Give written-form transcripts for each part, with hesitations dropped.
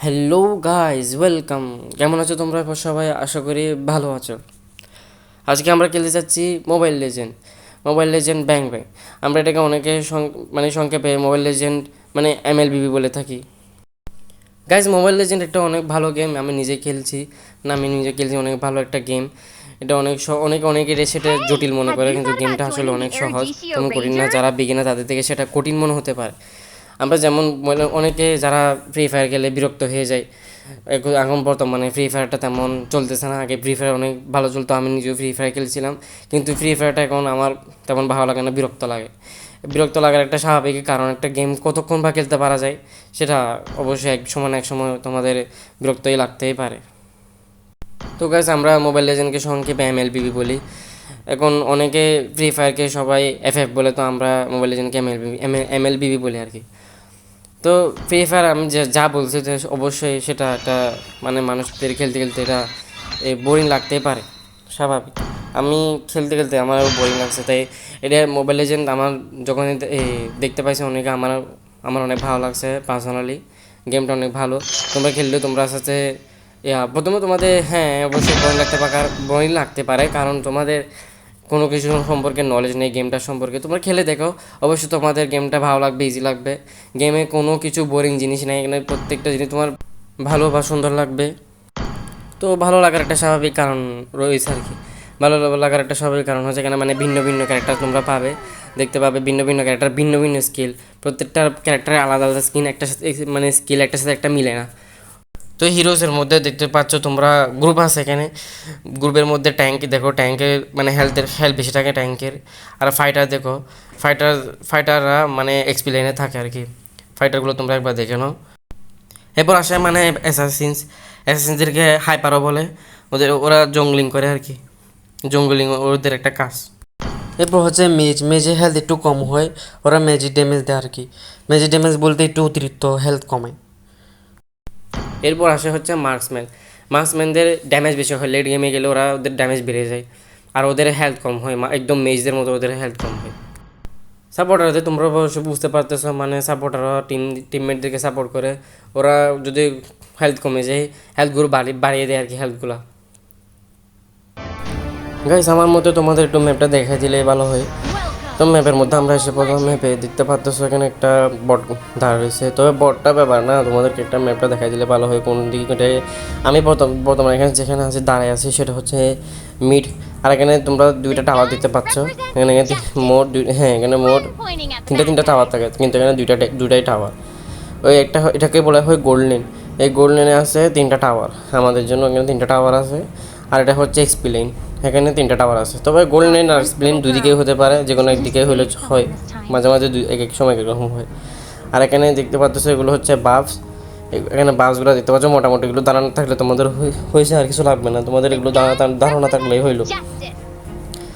Hello guys, welcome. কেমন আছো তোমরা সবাই? আশা করি ভালো আছো। আজকে আমরা খেলতে যাচ্ছি মোবাইল লেজেন্ড ব্যাং ব্যাং। আমরা এটাকে অনেকে সংক্ষেপে মোবাইল লেজেন্ড MLBB বলে থাকি। গাইজ, মোবাইল লেজেন্ড একটা অনেক ভালো গেম। আমি নিজে খেলছি, অনেক ভালো একটা গেম। এটা অনেকে সেটা Hey, জটিল মনে have করে, you কিন্তু thought গেমটা about আসলে joining অনেক the সহজ। Eruditio তেমন কঠিন না, Rangers? যারা বিগিনার তাদের থেকে সেটা কঠিন মনে হতে পারে। আমরা যেমন অনেকে যারা ফ্রি ফায়ার খেলে বিরক্ত হয়ে যায়। এখন বর্তমানে ফ্রি ফায়ারটা তেমন চলতেছে না। আগে ফ্রি ফায়ার অনেক ভালো চলতো, আমি নিজেও ফ্রি ফায়ার খেলছিলাম। কিন্তু ফ্রি ফায়ারটা এখন আমার তেমন ভালো লাগে না, বিরক্ত লাগে। বিরক্ত লাগার একটা স্বাভাবিক কারণ, একটা গেম কতক্ষণ বা খেলতে পারা যায় সেটা অবশ্যই এক সময় তোমাদের বিরক্তই লাগতেই পারে। তো গাইস, আমরা মোবাইল লেজেন্ডকে সংক্ষেপে MLBB বলি। এখন অনেকে ফ্রি ফায়ারকে সবাই FF বলে, তো আমরা মোবাইল লেজেন্ডকে MLBB বলি আর কি। তো ফ্রি ফায়ার আমি যা বলছি যে অবশ্যই সেটা একটা মানুষদের খেলতে খেলতে এটা বোরিং লাগতেই পারে, স্বাভাবিক। আমি খেলতে খেলতে আমারও বোরিং লাগছে, তাই এটা মোবাইল লেজেন্ড আমার যখন দেখতে পাইছি অনেকে, আমার আমার অনেক ভালো লাগছে পার্সোনালি। গেমটা অনেক ভালো। তোমরা খেললেও তোমরা আস্তে প্রথমে তোমাদের, হ্যাঁ অবশ্যই বোরিং লাগতে পারে, কারণ তোমাদের কোনো কিছু সম্পর্কে নলেজ নেই গেমটার সম্পর্কে। তোমরা খেলে দেখো, অবশ্যই তোমাদের গেমটা ভালো লাগবে, ইজি লাগবে। গেমে কোনো কিছু বোরিং জিনিস নেই, এখানে প্রত্যেকটা জিনিস তোমার ভালো বা সুন্দর লাগবে। তো ভালো লাগার একটা স্বাভাবিক কারণ রয়েছে আর কি। ভালো লাগার একটা স্বাভাবিক কারণ হচ্ছে এখানে ভিন্ন ভিন্ন ক্যারেক্টার তোমরা দেখতে পাবে। ভিন্ন ভিন্ন ক্যারেক্টার, ভিন্ন ভিন্ন স্কিল। প্রত্যেকটা ক্যারেক্টারের আলাদা আলাদা স্কিন, একটা সাথে স্কিল একটার সাথে একটা মিলে না। তো হিরোজের মধ্যে দেখতে পাচ্ছ তোমরা গ্রুপ আছে এখানে। গ্রুপের মধ্যে ট্যাঙ্ক দেখো, ট্যাঙ্কের হেলথ বেশি থাকে ট্যাঙ্কের। আর ফাইটার দেখো, ফাইটাররা এক্সপিলেনে থাকে আর কি। ফাইটারগুলো তোমরা একবার দেখে নাও। এরপর আসে অ্যাসাসিনদেরকে হাইপারও বলে। ওরা জঙ্গলিং করে আর কি। জঙ্গলিং ওদের একটা কাজ। এরপর হচ্ছে মেজে হেলথ একটু কম হয়, ওরা ম্যাজিক ড্যামেজ দেয় আর কি। ম্যাজিক ড্যামেজ বলতে একটু অতিরিক্ত হেলথ কমে। এরপর আসে হচ্ছে মার্কসম্যানদের ড্যামেজ বেশি হয়, লেট গেমে গেলে ওদের ড্যামেজ বেড়ে যায়। আর ওদের হেলথ কম হয়, একদম মেজদের মতো ওদের হেলথ কম হয়। সাপোর্টারদের তোমরা অবশ্যই বুঝতে পারতেছো, সাপোর্টাররা টিমমেটদেরকে সাপোর্ট করে। ওরা যদি হেলথ কমে যায়, হেলথগুলো বাড়িয়ে দেয় আর কি, হেলথগুলো। গাইস, আমার মতে তোমাদের একটু ম্যাপটা দেখাই দিলে ভালো হয়। তো Welcome ম্যাপের to মধ্যে আমরা এসে Hogwarts পড়লাম। ম্যাপে দেখতে পাচ্ছ এখানে একটা বট দাঁড়া রয়েছে। তবে বটটা ব্যাপার না, তোমাদেরকে একটা ম্যাপটা দেখাই দিলে ভালো হয় কোন দিকে। আমি বর্তমানে এখানে যেখানে আছি, দাঁড়ায় আছি, সেটা হচ্ছে মিড। আর এখানে তোমরা দুইটা The টাওয়ার S দেখতে পাচ্ছ। represents এখানে justice. মোট হ্যাঁ, এখানে মোট I'm pointing at the তিনটা bad তিনটা টাওয়ার guys. থাকে, কিন্তু এখানে দুইটাই টাওয়ার। ওই একটা এটাকে বলা হয় গোল্ডেন। এই গোল্ডেনে আছে তিনটা টাওয়ার, আমাদের জন্য এখানে তিনটা টাওয়ার আছে। আর এটা হচ্ছে এক্সপ্লেন, এখানে তিনটা টাওয়ার আছে। তবে গোল্ডেন আর Once এক্সপ্লেন little দুই দিকেই girl. হতে পারে, যে কোনো She just একদিকে হলে needed হয়। someone this time. মাঝে মাঝে এক এক সময় এরকম হয়। আর এখানে দেখতে পাচ্ছ এগুলো হচ্ছে বাফস। এখানে বাফসগুলো দেখতে পাচ্ছ, মোটামুটি এগুলো দাঁড়ানো থাকলে তোমাদের হয়েছে, আর কিছু লাগবে না তোমাদের। The এগুলো S দাঁড়ানো থাকলেই হইলো। represents justice.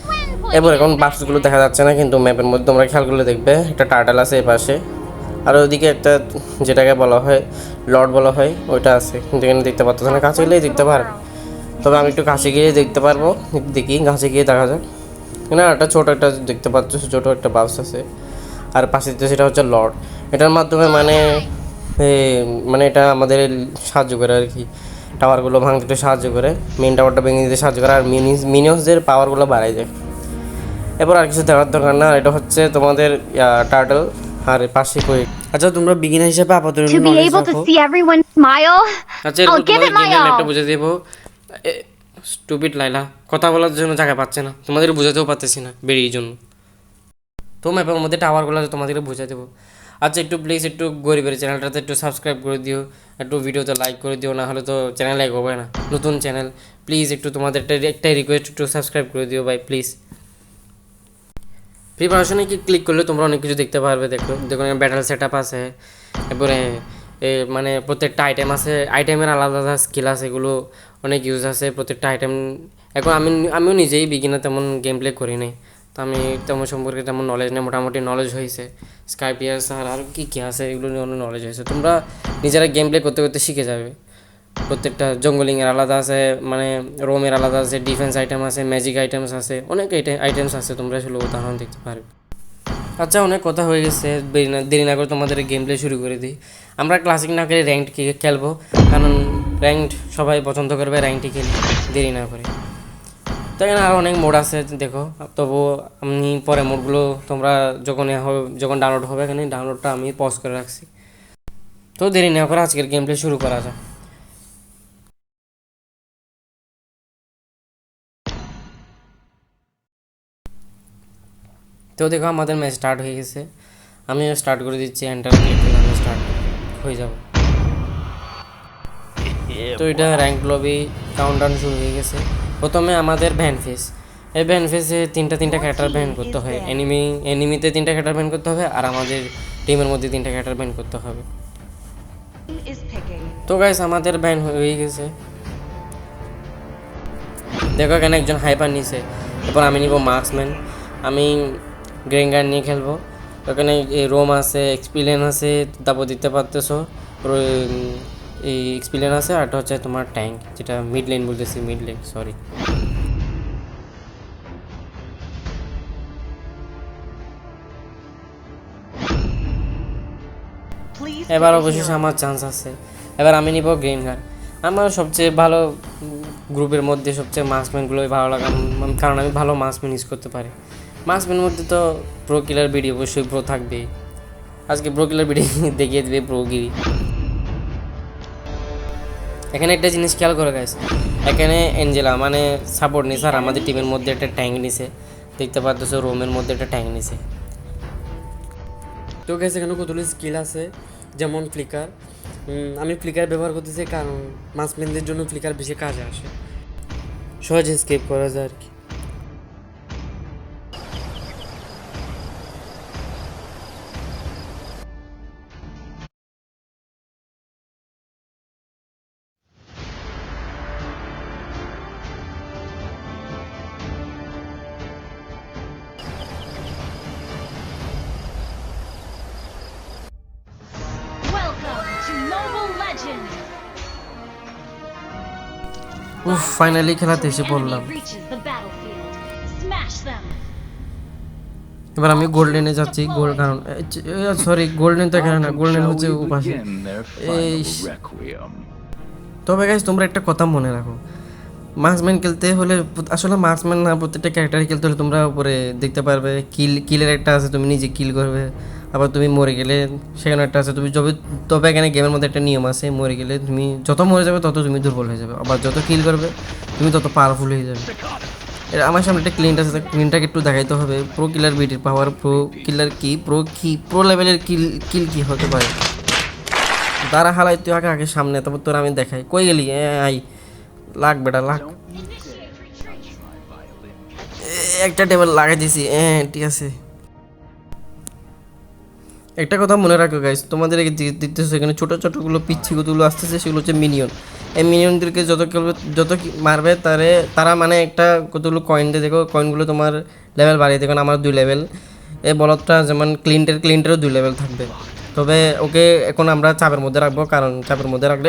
When এরপর pointing at এখন the bad বাক্সগুলো দেখা guys. যাচ্ছে না, কিন্তু ম্যাপের মধ্যে তোমরা খেয়াল করলে দেখবে একটা টার্টেল আছে এই পাশে। আর ওইদিকে একটা, যেটাকে বলা হয় লর্ড বলা হয়, ওইটা আছে, কিন্তু এখানে দেখতে পাচ্ছ না। That কাছে গেলেই once দেখতে little পারবে। girl. তবে She আমি একটু just কাছে needed গিয়ে someone দেখতে this পারবো। time. দেখি, কাছে গিয়ে দেখা যাক। না, একটা ছোটো একটা দেখতে পাচ্ছ, ছোটো একটা বাক্স আছে। আর পাশে দিতে সেটা হচ্ছে লর্ড। এটার মাধ্যমে Die! এটা আমাদের সাহায্য করে আর কি। টাওয়ারগুলো ভাঙতে একটু সাহায্য করে, মেন টাওয়ারটা ভেঙে দিতে সাহায্য করে, আর মিনিয়ন্সদের পাওয়ারগুলো বাড়ায় দেয়। এরপর আর কিছু দেওয়ার দরকার না, এটা হচ্ছে তোমাদের টার্টল। আর পাশে কই, আচ্ছা তোমরা বিগিনার হিসেবে আপাতত To be knowledge able to রাখো। see everyone smile, আচ্ছা, এরপর I'll give তোমাদের it my গেমের ম্যাপটা all. বুঝে দেবো। স্টুপিড লাইলা, কথা বলার জন্য জায়গা পাচ্ছে না, তোমাদের বুঝাতেও পারতেছি না বেরিয়ে জন্য। তো ম্যাপের মধ্যে টাওয়ারগুলো তোমাদেরকে বুঝে দেবো। আচ্ছা, একটু প্লিজ একটু গরিবের চ্যানেলটাতে একটু সাবস্ক্রাইব করে দিও, একটু ভিডিওতে লাইক করে দিও, না হলে তো চ্যানেল লাইক হবে না। নতুন চ্যানেল, প্লিজ একটু তোমাদের একটাই রিকোয়েস্ট, একটু সাবস্ক্রাইব করে দিও ভাই প্লিজ। প্রিপারেশনে ক্লিক করলে তোমরা অনেক কিছু দেখতে পারবে। দেখো ব্যাটাল সেট আপ আছে। এরপরে প্রত্যেকটা আইটেম আছে, আইটেমের আলাদা আলাদা স্কিল আছে, এগুলো অনেক ইউজ আছে প্রত্যেকটা আইটেম। এখন আমিও নিজেই বিগিনার, তেমন গেম প্লে করি নাই, তো আমি তেমন সম্পর্কে তেমন নলেজ নেই। মোটামুটি নলেজ হয়েছে স্কাইপিয়ার্স আর কী কী আছে এগুলো নিয়ে অনেক নলেজ হয়েছে। তোমরা নিজেরা গেম প্লে করতে করতে শিখে যাবে। প্রত্যেকটা জঙ্গলিংয়ের আলাদা আছে, রোমের আলাদা আছে, ডিফেন্স আইটেম আছে, ম্যাজিক আইটেমস আছে, অনেক আইটেমস আছে, তোমরা আসলে উদাহরণ দেখতে পারবে। আচ্ছা, অনেক কথা হয়ে গেছে, দেরি না করে তোমাদের গেম প্লে শুরু করে দিই। আমরা ক্লাসিক না খেলে র্যাঙ্কড খেলবো, কারণ র্যাঙ্কড সবাই পছন্দ করবে, র্যাঙ্কটি খেলি দেরি না করে। তো এখানে আরও অনেক মোড আছে দেখো, তবু আমি পরে মোডগুলো তোমরা যখন ডাউনলোড হবে এখানে ডাউনলোডটা আমি পজ করে রাখছি। তো দেরি না করে আজকের গেম প্লে শুরু করা যাক। তো দেখো আমাদের ম্যাচ স্টার্ট হয়ে গেছে, আমি স্টার্ট করে দিচ্ছি, এন্টার ক্লিক করলে আমি স্টার্ট হয়ে যাব। তো এটা র্যাঙ্ক লবি কাউন্টডাউন শুরু হয়ে গেছে। প্রথমে আমাদের ভ্যান ফেস, এই ভ্যান ফেসে তিনটা ক্যারেক্টার ব্যান করতে হয়, এনিমিতে তিনটা ক্যারেক্টার ব্যান করতে হবে, আর আমাদের টিমের মধ্যে তিনটা ক্যারেক্টার ব্যান করতে হবে। তো গাইস আমাদের ব্যান হয়ে গেছে, দেখো এখানে একজন হাইপার নিছে। এরপর আমি নিব মার্কসম্যান, আমি গ্রেঙ্গার নিয়ে খেলবো। ওখানে রোম আছে, এক্সপিরিয়েন্স আছে, তারপর দিতে পারতেছো এই এক্সপিরিয়েন্স আছে, আর হচ্ছে তোমার ট্যাঙ্ক, যেটা মিড লেন বলতেছি, মিড লেন সরি। এবার অবশেষে আমার চান্স আছে, এবার আমি নিব গ্রেঙ্গার। আমার সবচেয়ে ভালো গ্রুপের মধ্যে সবচেয়ে মার্কসম্যানগুলোই ভালো লাগে, কারণ আমি ভালো মার্কসম্যান ইউজ করতে পারি। মার্কসম্যানের মধ্যে তো প্রো কিলার বিডি অবশ্যই প্রো থাকবেই, আজকে প্রো কিলার বিডি দেখিয়ে দেবে প্রোগিরি। এখানে একটা জিনিস খেয়াল করে গেছে, এখানে অ্যাঞ্জেলা মানে সাপোর্ট নিছে, আর আমাদের টিমের মধ্যে একটা ট্যাঙ্ক নিছে, দেখতে পাচ্ছ রোমের মধ্যে একটা ট্যাঙ্ক নিছে। তো গেছে এখানে কতগুলো স্কিল আছে, যেমন ফ্লিকার। আমি ফ্লিকার ব্যবহার করতেছি কারণ মার্কসম্যানদের জন্য ফ্লিকার বেশি কাজে আসে, সহজে স্কেপ করা যায় আর কি। উফ, ফাইনালি খেলাতে এসে পড়লাম। এবার আমি গোল্ডেনে যাচ্ছি, গোল্ড কারণ সরি গোল্ডেন তো এখানে না, গোল্ডেন হচ্ছে উপাসে। এই তবে গাইস তোমরা একটা কথা মনে রাখো, মার্কসম্যান খেলতে হলে আসলে মার্কসম্যান না, প্রত্যেকটা ক্যারেক্টার খেলতে হলে তোমরা উপরে দেখতে পারবে কিলের একটা আছে, তুমি নিজে কিল করবে, আবার তুমি মরে গেলে সেখানে একটা আছে তুমি তবে এখানে গেমের মধ্যে একটা নিয়ম আছে, মরে গেলে তুমি যত মরে যাবে তত তুমি দুর্বল হয়ে যাবে, আবার যত কিল করবে তুমি তত পাওয়ারফুল হয়ে যাবে। এটা আমার সামনে একটা ক্লিনটা আছে, ক্লিনটাকে একটু দেখাইতে হবে, প্রো কিলার বিটির পাওয়ার, প্রো কিলার কি প্রো লেভেলের কিল কি হতে পারে। তারা হালাই তুই আগে সামনে, তারপর তোর আমি দেখাই, কই গেলি আই লাগ বেটা লাগ, একটা টেবিল লাগাই দিছি, ঠিক আছে। একটা কথা মনে রাখো গাইস, তোমাদের দিতেছে এখানে ছোটো ছোটোগুলো পিচ্ছিগুলো আসতেছে, সেগুলো হচ্ছে মিনিয়ন। এই মিনিয়নদেরকে যত মারবে তারা মানে একটা কতগুলো কয়েন দিয়ে, দেখো কয়েনগুলো তোমার লেভেল বাড়িয়ে, দেখুন আমার 2 লেভেল। এই বলদটা যেমন ক্লিনটেরও 2 লেভেল থাকবে। তবে ওকে এখন আমরা চাপের মধ্যে রাখবো, কারণ চাপের মধ্যে রাখলে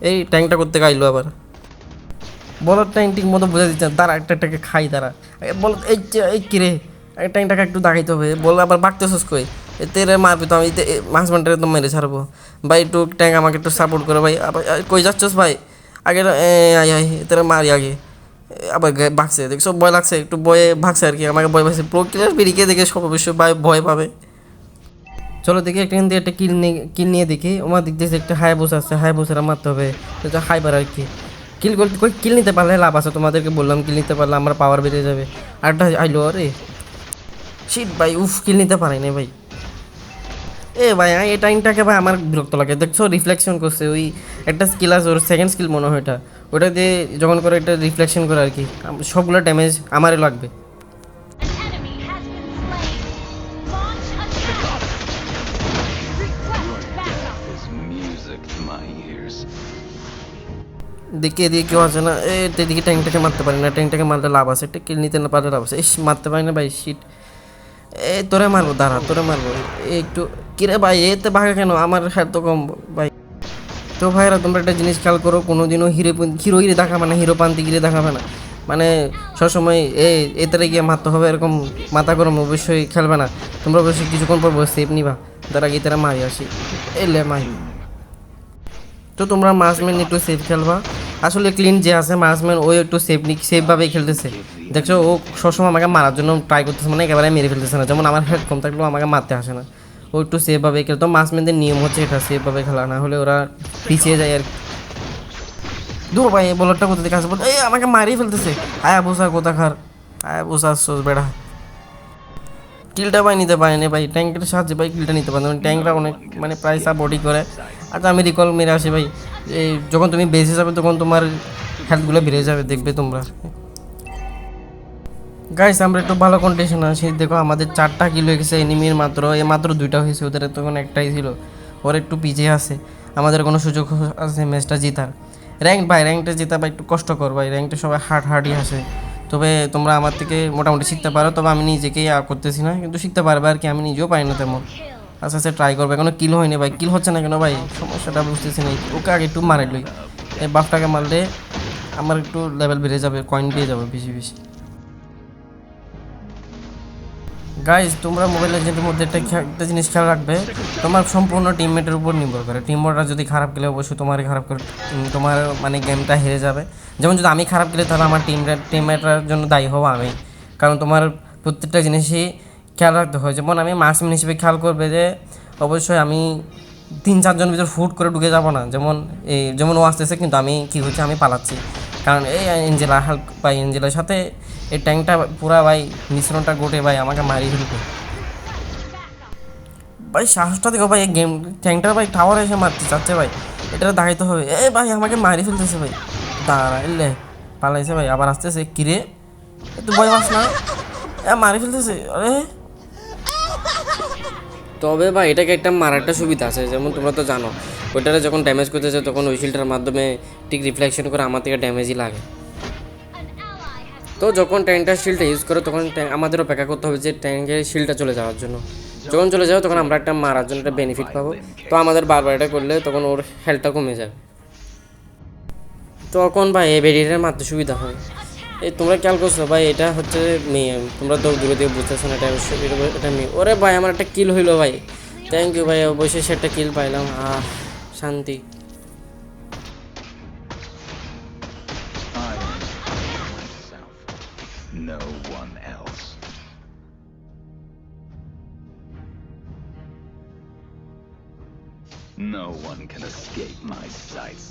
এই ট্যাঙ্কটা করতে গাইলো আবার বলদ ট্যাঙ্ক ঠিক মতো বোঝা দিচ্ছে না, তারা একটাকে খাই তারা বল, এই কিরে ট্যাঙ্কটাকে একটু দেখাইতে হবে, বল আবার বাড়তেছস কই, তেরে মারবি তো আমি মাঝমানটারে তো মেরে ছাড়বো ভাই, একটু ট্যাঙ্ক আমাকে একটু সাপোর্ট করে ভাই, আবার কই যাচ্ছস ভাই, আগে তেরে মারি আগে, আবার ভাগছে দেখছো, ভয় লাগছে, একটু ভয়ে ভাগছে আর কি, আমাকে ভয় পাচ্ছে, প্রো কিলার বেরিয়ে দেখে সব অবশ্যই ভয় পাবে। চলো দেখি একটা কিন্তু একটা কিল নিয়ে দেখি, আমার দিক দিয়ে একটা হাই বসে আছে, হাই বসেরা মারতে হবে, হাই বার আর কি, কিল করতে কিল নিতে পারলে লাভ আছে, তোমাদেরকে বললাম কিল নিতে পারলে আমার পাওয়ার বেড়ে যাবে। আরেকটা আইলো, আরে শিট ভাই, উফ কিল নিতে পারি না ভাই। ভাই এই টাইমটাকে ভাই আমার বিরক্ত লাগে, দেখছো রিফ্লেকশন করছে, ওই একটা স্কিল আছে ওর, সেকেন্ড স্কিল মনে হয় ওটা দিয়ে যখন করে একটা রিফ্লেকশন করে আর কি, সবগুলো ড্যামেজ আমারই লাগবে। দেখে এদিকে কেউ আছে না, এদিকে ট্যাঙ্কটাকে মারতে পারি না, ট্যাঙ্কটাকে মারলে লাভ আছে, একটা কিল নিতে না পারলে লাভ আছে, মারতে পারি না ভাই, শিট। তোরে মারবো, দাঁড়া তোরে মারবো, একটু কিরে ভাই এতে ভাগা কেন, আমার হ্যাঁ তো কম ভাই। তো ভাইরা তোমরা একটা জিনিস খেয়াল করো, কোনোদিনও হিরো দেখাবে না, হিরো পান্তি গিরে দেখাবে না, মানে সবসময় এই তারে গিয়ে মারতে হবে এরকম মাথা গরম অবশ্যই খেলবে না। তোমরা অবশ্যই কিছুক্ষণ পর সেফ নিবা, তারা গিয়ে তারা মারি আসি এলে মাই। তো তোমরা মার্সম্যান একটু সেফ খেলবা। আসলে ক্লিন যে আছে মার্সম্যান ও একটু সেফভাবেই খেলতেছে। দেখছো ও সবসময় আমাকে মারার জন্য ট্রাই করতেছে, মানে একেবারে মেরে ফেলতেছে না। যেমন আমার হেড কম থাকলেও আমাকে মারতে আসে না, ও একটু সেফভাবে খেলতো। মার্সম্যানদের নিয়ম হচ্ছে এটা, সেফভাবে খেলা, না হলে ওরা পিছিয়ে যায় আর কি। দূর ভাই এই বলারটা কোথা থেকে আসবে, এই আমাকে মারিয়ে ফেলতেছে। আয়া বসা কোথাকার, আয়া বসা সোস বেড়া। কিলটা ভাই নিতে পারেনি ভাই, ট্যাঙ্কের সাহায্যে ভাই কিলটা নিতে পারেন। ট্যাঙ্করা অনেক মানে প্রায় সাপোর্টই করে। আচ্ছা আমি রিকল মেরে আসি ভাই। এই যখন তুমি বেঁচে যাবে তখন তোমার হেলথগুলো বেড়ে যাবে, দেখবে তোমরা। গাইস আমরা একটু ভালো কন্ডিশন আছি। দেখো আমাদের 4টা কিল হয়ে গেছে, এনিমির মাত্র 2টা হয়েছে, ওদের তখন একটাই ছিল। ওর একটু পিছিয়ে আছে, আমাদের কোনো সুযোগ আছে ম্যাচটা জেতার। র্যাঙ্কটা জেতা ভাই একটু কষ্টকর ভাই, র্যাঙ্কটা সবাই হার্ডই আসে। তবে তোমরা আমার থেকে মোটামুটি শিখতে পারো, তবে আমি নিজেকেই করতেছি না, কিন্তু শিখতে পারবে আর কি। আমি নিজেও পারি না তেমন, আস্তে আস্তে ট্রাই করবে। কোনো কিল হয়নি ভাই, কিল হচ্ছে না কেন ভাই, সমস্যাটা বুঝতেছি না। ওকে আগে একটু মারে লই, এই বাফটাকে মারলে আমার একটু লেভেল বেড়ে যাবে, কয়েন পেয়ে যাবে বেশি বেশি। গাইজ তোমরা মোবাইল এজেন্টের মধ্যে একটা জিনিস খেয়াল রাখবে, তোমার সম্পূর্ণ টিমমেটের উপর নির্ভর করে। টিমমেটরা যদি খারাপ খেলে অবশ্যই তোমারই খারাপ করে, তোমার মানে গেমটা হেরে যাবে। যেমন যদি আমি খারাপ খেলে তাহলে আমার টিমমেটরার জন্য দায়ী হবো আমি, কারণ তোমার প্রত্যেকটা জিনিসই খেয়াল রাখতে হয়। যেমন আমি মার্কসম্যান হিসেবে খেয়াল করবে যে অবশ্যই আমি 3-4 ভিতর ফুট করে ঢুকে যাব না। যেমন ও আসতেছে কিন্তু আমি কী হচ্ছে আমি পালাচ্ছি, কারণ এই এঞ্জেলা হাল্ক ভাই, এঞ্জেলার সাথে এই ট্যাঙ্কটা পুরা ভাই মিশ্রণটা গোটে ভাই আমাকে মারিয়ে ফেলবে ভাই। সাহসটা দেখো ভাই, এই গেম ট্যাঙ্কটা ভাই টাওয়ারে এসে মারতে চাচ্ছে ভাই, এটা দেখাইতে হবে। এ ভাই আমাকে মারি ফেলতেছে ভাই, দাঁড়া এলে পালাইছে ভাই, আবার আসতেছে। কিরে একটু ভয় পাস না, মারি ফেলতেছে আরে। তবে ভাই এটাকে একটা মারার একটা সুবিধা আছে, যেমন তোমরা তো জানো ওইটারে যখন ড্যামেজ করতেছে তখন ওই শিল্ডটার মাধ্যমে ঠিক রিফ্লেকশন করে আমার থেকে ড্যামেজই লাগে। তো যখন ট্যাঙ্কটা শিল্ডটা ইউজ করে তখন আমাদের অপেক্ষা করতে হবে যে ট্যাঙ্কের শিল্ডটা চলে যাওয়ার জন্য। যখন চলে যাবে তখন আমরা একটা মারার জন্য একটা বেনিফিট পাবো। তো আমাদের বারবার এটা করলে তখন ওর হেলথটা কমে যাবে, তখন ভাই এই বেরিয়ারের মারতে সুবিধা হয়। এই তোমরা খেয়াল করছো ভাই, এটা হচ্ছে মেয়ে, তোমরা তো দূরে দিয়ে বুঝতেছো না এটা অবশ্যই এটা মেয়ে। ওরে ভাই আমার একটা কিল হইলো ভাই, থ্যাংক ইউ ভাই, অবশ্যই সে একটা কিল পাইলাম, শান্তি। No one else. No one can escape my sights.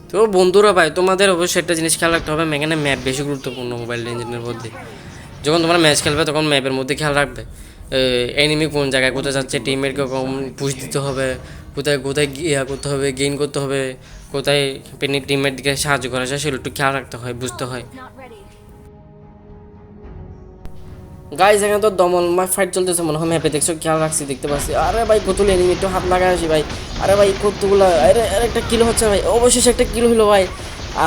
তো বন্ধুরা ভাই তোমাদের অবশ্যই একটা জিনিস খেয়াল রাখতে হবে, এখানে ম্যাপ বেশি গুরুত্বপূর্ণ মোবাইল লেজেন্ডের মধ্যে। যখন তোমরা ম্যাচ খেলবে তখন ম্যাপের মধ্যে খেয়াল রাখবে এনিমি কোন জায়গায় কোথায় যাচ্ছে, টিমমেটকে কম পুশ দিতে হবে, কোথায় কোথায় ইয়া করতে হবে, গেইন করতে হবে, কোথায় টিমমেটকে সাহায্য করা যায় সেগুলো একটু খেয়াল রাখতে হয়, বুঝতে হয়। গাইজ এখানে তো দমন ফাইট চলতেছে মনে হয় ম্যাপে, দেখছো খেয়াল রাখছি, দেখতে পাচ্ছি। আরে ভাই কতগুলো এনিমি, একটু হাত লাগাই আসি ভাই। আরে ভাই কতগুলো, আরে আরে একটা কিল হচ্ছে ভাই, অবশেষে একটা কিল হলো ভাই।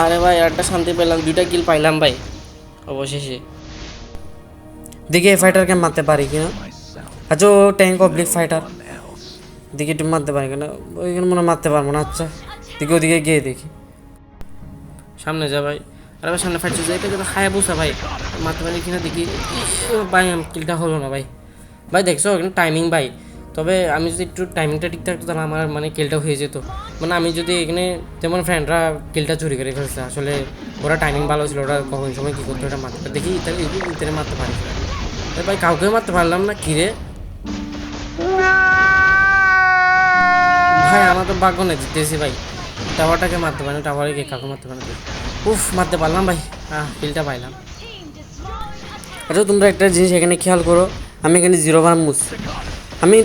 আরে ভাই একটা শান্তি পেলাম, 2টা কিল পাইলাম ভাই অবশেষে। দেখি এই ফাইটারকে মারতে পারি কিনা। আচ্ছা ও ট্যাঙ্ক অবলিক ফাইটার, দেখি একটু মারতে পারি কিনা। ওইখানে মনে মারতে পারবো না। আচ্ছা দেখি ওদিকে গিয়ে দেখি, সামনে যা ভাই। আরে ভাই সামনে ফাইট চলছে, এটা কিন্তু হায়া বুঝা ভাই, মারতে পারি কিনা দেখি। ভাই কিলটা হলো না ভাই। ভাই দেখছো এখানে টাইমিং ভাই, তবে আমি যদি একটু টাইমিংটা ঠিক থাকতো তাহলে আমার মানে কিলটা হয়ে যেত। মানে আমি যদি এখানে যেমন ফ্রেন্ডরা কিলটা চুরি করে ফেলছে, আসলে ওরা টাইমিং ভালো ছিল, ওরা কখন সময় কী করতো ওটা মারতে দেখি ইতারে মারতে পারি ভাই, কাউকে মারতে পারলাম না। কিরে ভাই আমার তো ভাগ্য নেই, জিতেছি ভাই। টাওয়ারটাকে মারতে পারি না, টাওয়ারে গিয়ে কাউকে মারতে পারি না। উফ মারতে পারলাম ভাই, কিলটা পাইলাম। আচ্ছা তোমরা একটা জিনিস এখানে খেয়াল করো, আমি এখানে 0 বার মুছছি, আমি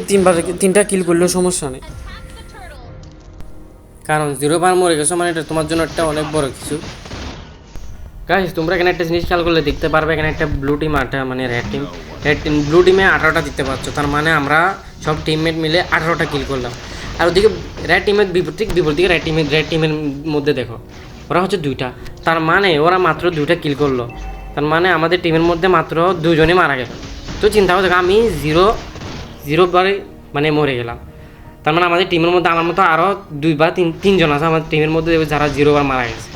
3টা কিল করলেও সমস্যা নেই, কারণ 0 বার মরে গেছো মানে এটা তোমার জন্য একটা অনেক বড় কিছু। গাইস তোমরা এখানে একটা জিনিস খেয়াল করলে দেখতে পারবে, এখানে একটা ব্লু টিম মানে রেড টিম ব্লু টিমে 18টা দিতে পারছো, তার মানে আমরা সব টিমমেট মিলে 18টা কিল করলাম। আর ওদিকে রেড টিমের বিপরীত দিকে রেড টিমের মধ্যে দেখো ওরা হচ্ছে 2টা, তার মানে ওরা মাত্র 2টা কিল করলো, তার মানে আমাদের টিমের মধ্যে মাত্র 2জনই মারা গেল। তো চিন্তা করো, আমি 0 বারে মানে মরে গেলাম, তার মানে আমাদের টিমের মধ্যে আমার মতো আরও 2 বা 3জন আছে আমাদের টিমের মধ্যে যারা 0 বার মারা গেছে,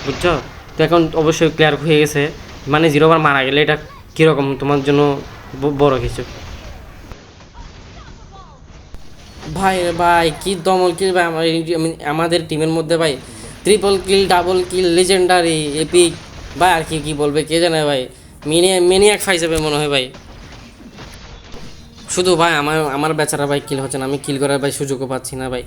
বুঝছো? তো এখন অবশ্যই ক্লিয়ার হয়ে গেছে, মানে 0 ওভার মারা গেলে এটা কীরকম তোমার জন্য বড় কিছু। ভাই ভাই কি দমল কিল ভাই আমাদের টিমের মধ্যে ভাই, ট্রিপল কিল, ডাবল কিল, লেজেন্ডারি, এপিক ভাই, আর কি কি বলবে কে জানে ভাই, মেনিয়াক ফাইজ যাবে মনে হয় ভাই। শুধু ভাই আমার বেচারা ভাই কিল হচ্ছে না, আমি কিল করার ভাই সুযোগও পাচ্ছি না ভাই।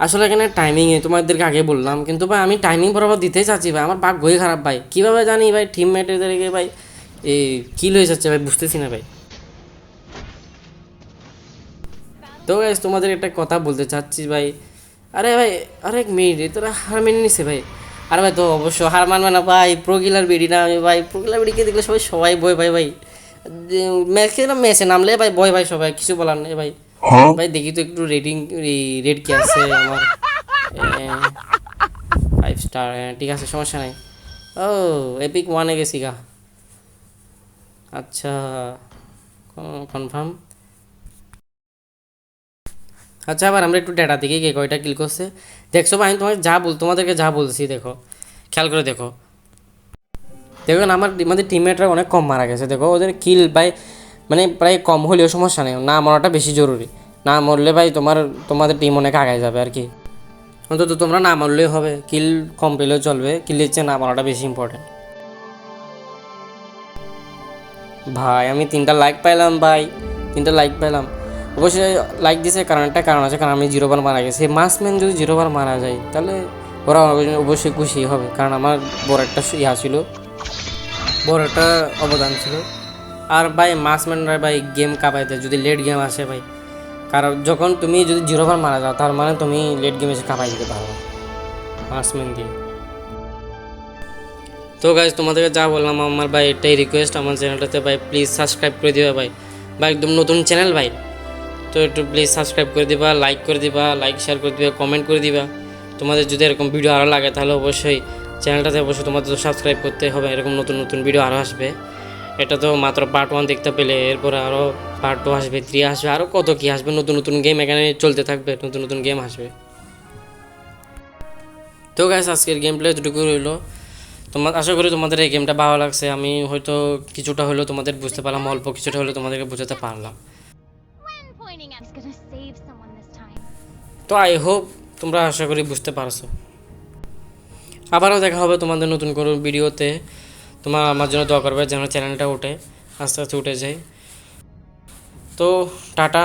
আসলে এখানে টাইমিংয়ে তোমাদেরকে আগে বললাম, কিন্তু ভাই আমি টাইমিং বরাবর দিতেই চাচ্ছি ভাই, আমার ভাগ্যই খারাপ ভাই, কীভাবে জানি ভাই টিমমেটদেরকে ভাই এই কিল হয়ে যাচ্ছে ভাই, বুঝতেছি না ভাই। তো গাইস তোমাদের একটা কথা বলতে চাচ্ছি ভাই, আরে ভাই আরেক মিনিট তোরা হার মেনে নিছে ভাই। আরে ভাই তো অবশ্য হার মানবে না ভাই, প্রোগিলার বিডি না আমি ভাই, প্রোগিলার বিডিকে দেখলে সবাই ভয় ভাই ভাই, ম্যাচে নামলে ভাই ভয় ভাই, সবাই কিছু বলার নেই ভাই। ভাই দেখি তো একটু রেড কি আছে আমার, 5 স্টার, ঠিক আছে সমস্যা নাই। ও এপিক 1-এ গেছি গা, আচ্ছা কনফার্ম। আচ্ছা আবার আমরা একটু ডেটা দিকে কে কয়টা কিল করছে দেখছো ভাই, আমি তোমাদেরকে যা বলছি দেখো, খেয়াল করে দেখো, দেখুন আমাদের টিমমেটরা অনেক কম মারা গেছে, দেখো ওদের কিল ভাই মানে প্রায় কম হলেও সমস্যা নেই, না মরাটা বেশি জরুরি, না মরলে ভাই তোমাদের টিম অনেক আগায় যাবে আর কি। অন্তত তোমরা না মরলেই হবে, কিল কম পেলেও চলবে, কিলের চেয়ে না মরাটা বেশি ইম্পর্টেন্ট। ভাই আমি 3টা লাইক পাইলাম ভাই, 3টা লাইক পাইলাম। অবশ্যই লাইক দিছে কারণ আছে, কারণ আমি 0 ওভার মারা গেছি। মাসম্যান যদি 0 ওভার মারা যায় তাহলে ওরা অবশ্যই খুশি হবে, কারণ আমার বড় একটা ছিল, বড় একটা অবদান ছিল। আর ভাই মাসম্যানরা ভাই গেম কাঁপাই দেয় যদি লেট গেম আসে ভাই, কারণ যখন তুমি যদি 0 ওভার মারা যাও তার মানে তুমি লেট গেমে এসে কাঁপাই দিতে পারো মাসম্যান দিয়ে। তো গাইজ তোমাদেরকে যা বললাম, আমার ভাই এটাই রিকোয়েস্ট, আমার চ্যানেলটাতে ভাই প্লিজ সাবস্ক্রাইব করে দিবা ভাই, একদম নতুন চ্যানেল ভাই, তো একটু প্লিজ সাবস্ক্রাইব করে দিবা, লাইক করে দিবা, শেয়ার করে দিবা, কমেন্ট করে দিবা। তোমাদের যদি এরকম ভিডিও আরও লাগে তাহলে অবশ্যই চ্যানেলটাতে অবশ্যই তোমাদের তো সাবস্ক্রাইব করতে হবে, এরকম নতুন নতুন ভিডিও আরও আসবে। এটা তো মাত্র পার্ট 1 দেখতে পেলে, এরপরে আরও পার্ট 2 আসবে, 3 আসবে, আরও কত কী আসবে, নতুন নতুন গেম এখানে চলতে থাকবে, নতুন নতুন গেম আসবে। তো গাইস আজকের গেম প্লে এতটুকু রইলো, আশা করি তোমাদের এই গেমটা ভালো লাগছে, আমি হয়তো কিছুটা হলেও তোমাদের বুঝতে পারলাম, অল্প কিছুটা হলেও তোমাদেরকে বোঝাতে পারলাম। When pointing at, he's gonna save someone this time. তো আই হোপ তোমরা আশা করি বুঝতে পারছো। আবারও দেখা হবে তোমাদের নতুন কোনো ভিডিওতে, তোমার আমার জন্য দোয়া করবে যেন চ্যানেলটা উঠে, আস্তে আস্তে উঠে যায়। তো টাটা।